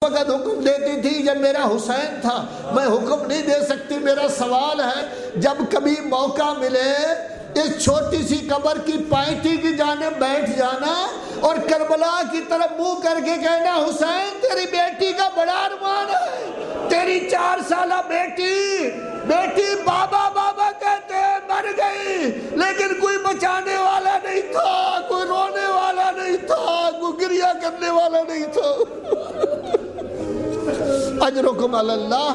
وقت حکم دیتی تھی جب میرا حسین تھا، میں حکم نہیں دے سکتی۔ میرا سوال ہے جب کبھی موقع ملے اس چھوٹی سی قبر کی پائٹی کی جانب بیٹھ جانا اور کربلا کی طرف منہ کر کے کہنا حسین تیری بیٹی کا بڑا ارمان ہے، تیری 4 سالہ بیٹی بابا بابا کہتے مر گئی، لیکن کوئی بچانے والا نہیں تھا، کوئی رونے والا نہیں تھا، کوئی گریہ کرنے والا نہیں تھا۔ اجرکم علی اللہ،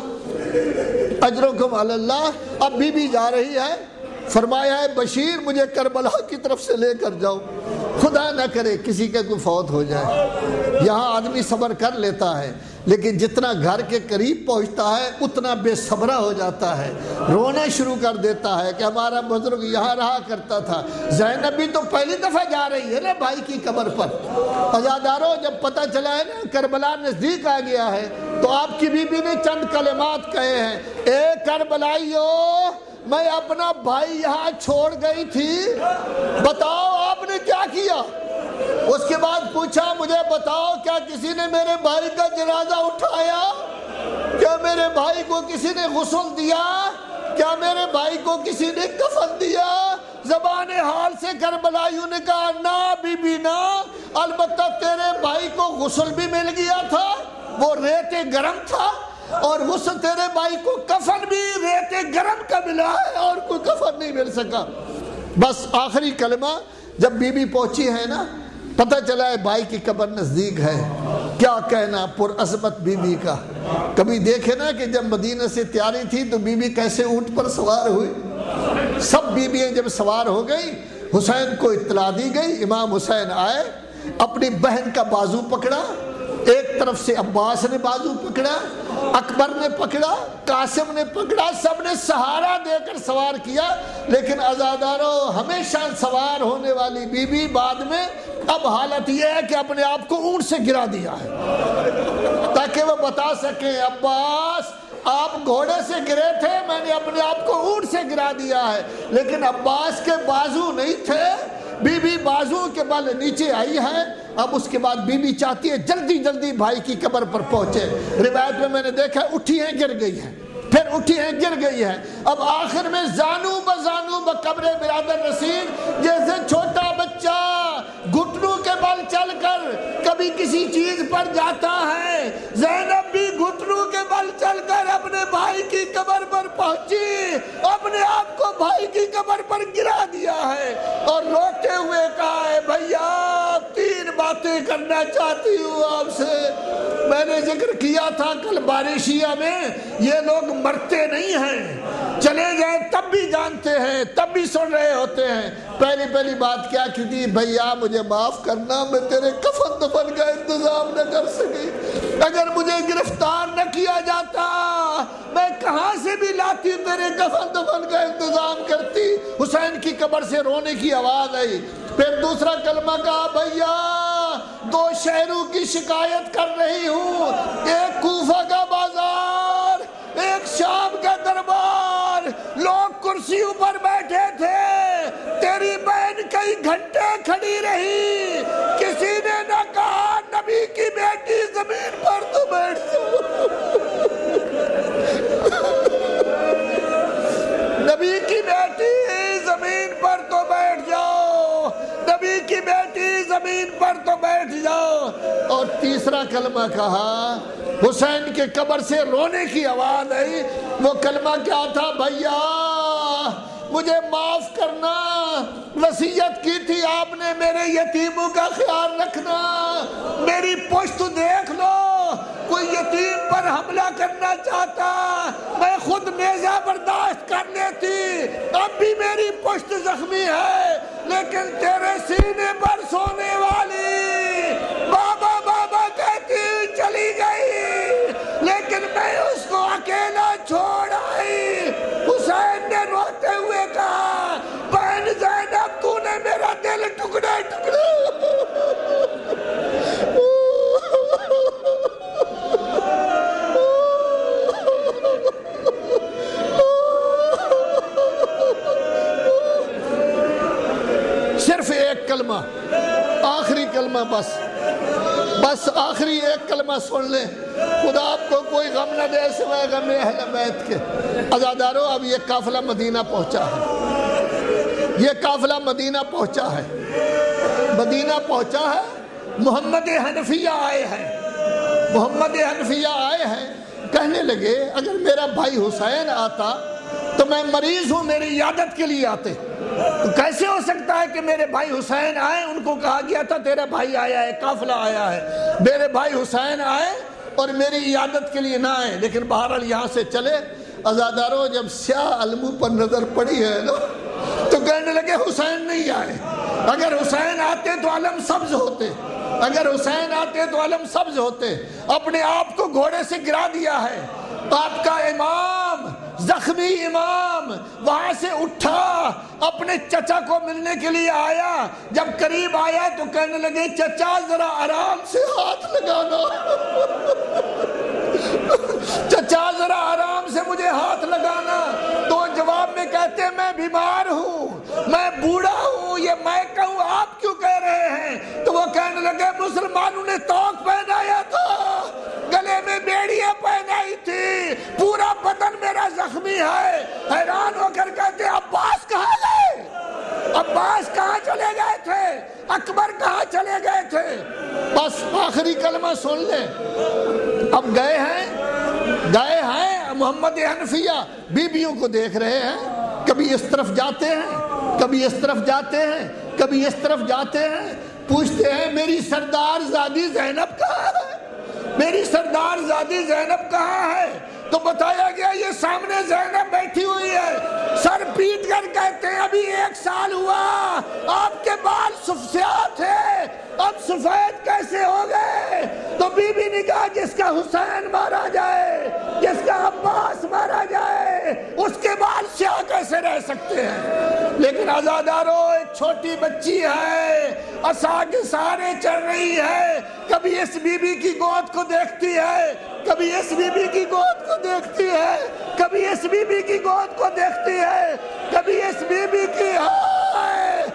اجرکم علی اللہ۔ اب بی بی جا رہی ہے، فرمایا ہے بشیر مجھے کربلا کی طرف سے لے کر جاؤ، خدا نہ کرے کسی کا کوئی فوت ہو جائے۔ یہاں آدمی صبر کر لیتا ہے، لیکن جتنا گھر کے قریب پہنچتا ہے اتنا بے صبرہ ہو جاتا ہے، رونا شروع کر دیتا ہے کہ ہمارا بزرگ یہاں رہا کرتا تھا۔ زینب بھی تو پہلی دفعہ جا رہی ہے نا بھائی کی قبر پر۔ عزادارو جب پتہ چلا ہے نا کربلا نزدیک آ گیا ہے تو آپ کی بیوی نے چند کلمات کہے ہیں، اے کربلائیو میں اپنا بھائی یہاں چھوڑ گئی تھی، بتاؤ آپ نے کیا کیا؟ اس کے بعد پوچھا مجھے بتاؤ کیا کسی نے میرے بھائی کا جنازہ اٹھایا؟ کیا میرے بھائی کو کسی نے غسل دیا؟ کیا میرے بھائی کو کسی نے کفن دیا؟ زبان حال سے کربلائیوں نے کہا نا بی بی نا، البتہ تیرے بھائی کو غسل بھی مل گیا تھا، وہ ریت گرم تھا، اور غسل تیرے بھائی کو کفن بھی ریت گرم کا ملا ہے، اور کوئی کفن نہیں مل سکا۔ بس آخری کلمہ جب بی بی پہنچی ہے نا، پتہ چلا ہے بھائی کی قبر نزدیک ہے، کیا کہنا پر عظمت بی بی کا۔ کبھی دیکھے نا کہ جب مدینہ سے تیاری تھی تو بی بی کیسے اونٹ پر سوار ہوئی، سب بی بییں جب سوار ہو گئی حسین کو اطلاع دی گئی، امام حسین آئے، اپنی بہن کا بازو پکڑا، ایک طرف سے عباس نے بازو پکڑا، اکبر نے پکڑا، قاسم نے پکڑا، سب نے سہارا دے کر سوار کیا۔ لیکن عزادارو ہمیشہ سوار ہونے والی بی بی بعد میں اب حالت یہ ہے کہ اپنے آپ کو اونٹ سے گرا دیا ہے تاکہ وہ بتا سکیں عباس آپ گھوڑے سے گرے تھے، میں نے اپنے آپ کو اونٹ سے گرا دیا ہے۔ لیکن عباس کے بازو نہیں تھے، بی بی بازو کے بل نیچے آئی ہے۔ اب اس کے بعد بی بی چاہتی ہے جلدی جلدی بھائی کی قبر پر پہنچے۔ روایت میں نے دیکھا اٹھی ہے گر گئی ہے، پھر اٹھی ہے گر گئی ہے، اب آخر میں زانو بزانو بقبر برادر رسید، جیسے چھوٹا بچہ گھٹنوں کے بل چل کر کبھی کسی چیز پر جاتا ہے، زینب بھی گھٹنوں کے بل چل کر اپنے بھائی کی قبر پر پہنچی، اپنے آپ کو بھائی کی قبر پر گرا دیا ہے اور روتے ہوئے کہا ہے بھیا 3 باتیں کرنا چاہتی ہوں آپ سے۔ میں نے ذکر کیا تھا کل بارشیہ میں، یہ لوگ مرتے نہیں ہیں، چلے جائیں تب بھی جانتے ہیں، تب بھی سن رہے ہوتے ہیں۔ پہلی بات کیا کی تھی، بھیا مجھے معاف کرنا، میں تیرے کفن دفن کا انتظام نہ کر سکی، اگر مجھے گرفتار نہ کیا جاتا میں کہاں سے بھی لاتی تیرے کفن دفن کا انتظام کرتی۔ حسین کی قبر سے رونے کی آواز آئی۔ پھر دوسرا کلمہ کہا بھیا 2 شہروں کی شکایت کر رہی ہوں، ایک کوفہ کا بازار، ایک شام کا دربار، لوگ کرسیوں پر بیٹھے تھے، تیری بہن کئی گھنٹے کھڑی رہی، کسی نے نہ کہا نبی کی بیٹی زمین پر تو بیٹھ جاؤ، نبی کی بیٹی زمین پر تو بیٹھ جاؤ، نبی کی بیٹی زمین پر تو بیٹھ جاؤ۔ اور تیسرا کلمہ کہا، حسین کے قبر سے رونے کی آواز آئی، وہ کلمہ کیا تھا، بھیا مجھے معاف کرنا، وصیت کی تھی آپ نے میرے یتیموں کا خیال رکھنا، میری پشت دیکھ لو، کوئی یتیم پر حملہ کرنا چاہتا میں خود نیزہ برداشت کر لیتی، اب بھی میری پشت زخمی ہے، لیکن تیرے سینے پر سونے والی بابا بابا کہتی چلی گئی، لیکن میں اس کو اکیلا چھوڑ آئی۔ حسین نے روتے ہوئے کہا بہن زینب تو نے میرا دل ٹکڑے ٹکڑے۔ صرف ایک کلمہ، آخری کلمہ، بس آخری ایک کلمہ سن لیں، خدا آپ کو کوئی غم نہ دے سوائے غم اہل بیت کے۔ عزادارو، اب یہ قافلہ مدینہ پہنچا ہے، یہ قافلہ مدینہ پہنچا ہے، مدینہ پہنچا ہے۔ محمد حنفیہ آئے ہیں، محمد حنفیہ آئے ہیں، کہنے لگے اگر میرا بھائی حسین آتا تو میں مریض ہوں، میری عیادت کے لیے آتے، تو کیسے ہو سکتا ہے کہ میرے بھائی حسین آئے؟ ان کو کہا گیا تھا تیرا بھائی آیا ہے، قافلہ آیا ہے، میرے بھائی حسین آئے اور میری عیادت کے لیے نہ آئے، لیکن بہرحال یہاں سے چلے۔ عزادارو، جب سیاہ علموں پر نظر پڑی ہے نا تو کہنے لگے حسین نہیں آئے، اگر حسین آتے تو علم سبز ہوتے، اگر حسین آتے تو علم سبز ہوتے۔ اپنے آپ کو گھوڑے سے گرا دیا ہے، آپ کا امام، زخمی امام وہاں سے اٹھا، اپنے چچا کو ملنے کے لیے آیا۔ جب قریب آیا تو کہنے لگے چچا ذرا آرام سے ہاتھ لگانا، چچا ذرا آرام سے مجھے ہاتھ لگانا۔ تو جواب میں کہتے ہیں میں بیمار ہوں، میں بوڑھا ہوں، یہ میں کہوں آپ کیوں کہہ رہے ہیں؟ تو وہ کہنے لگے مسلمانوں نے توق پہنایا تھا، گلے میں بیڑیاں پہنائی تھی، پورا بدن میرا زخمی ہے۔ حیران ہو کر کہتے عباس کہاں گئے؟ عباس کہاں چلے گئے تھے؟ اکبر کہاں چلے گئے تھے؟ بس آخری کلمہ سن لیں۔ اب گئے ہیں محمد حنفیہ بیویوں کو دیکھ رہے ہیں، کبھی اس طرف جاتے ہیں، کبھی اس طرف جاتے ہیں، کبھی اس طرف جاتے ہیں، پوچھتے ہیں میری سردار زادی زینب کہاں ہے؟ میری سردار زادی زینب کہاں ہے؟ تو بتایا گیا یہ سامنے زینب بیٹھی ہوئی ہے، سر پیٹ کر کہتے ہیں ابھی 1 سال ہوا، آپ کے بال سفید تھے، اب سفید کیسے ہو گئے؟ تو بی بی نے کہا جس کا حسین مارا جائے، جس کا عباس مارا جائے، اس کے بال سیاہ کیسے رہ سکتے ہیں؟ لیکن عزادارو، ایک چھوٹی بچی ہے، عصا کے سہارے چل رہی ہے، کبھی اس بی بی کی گود کو دیکھتی ہے، کبھی اس بی بی کی گود کو دیکھتی ہے، کبھی اس بی بی کی گود کو دیکھتی ہے، کبھی اس بی بی کی ہائے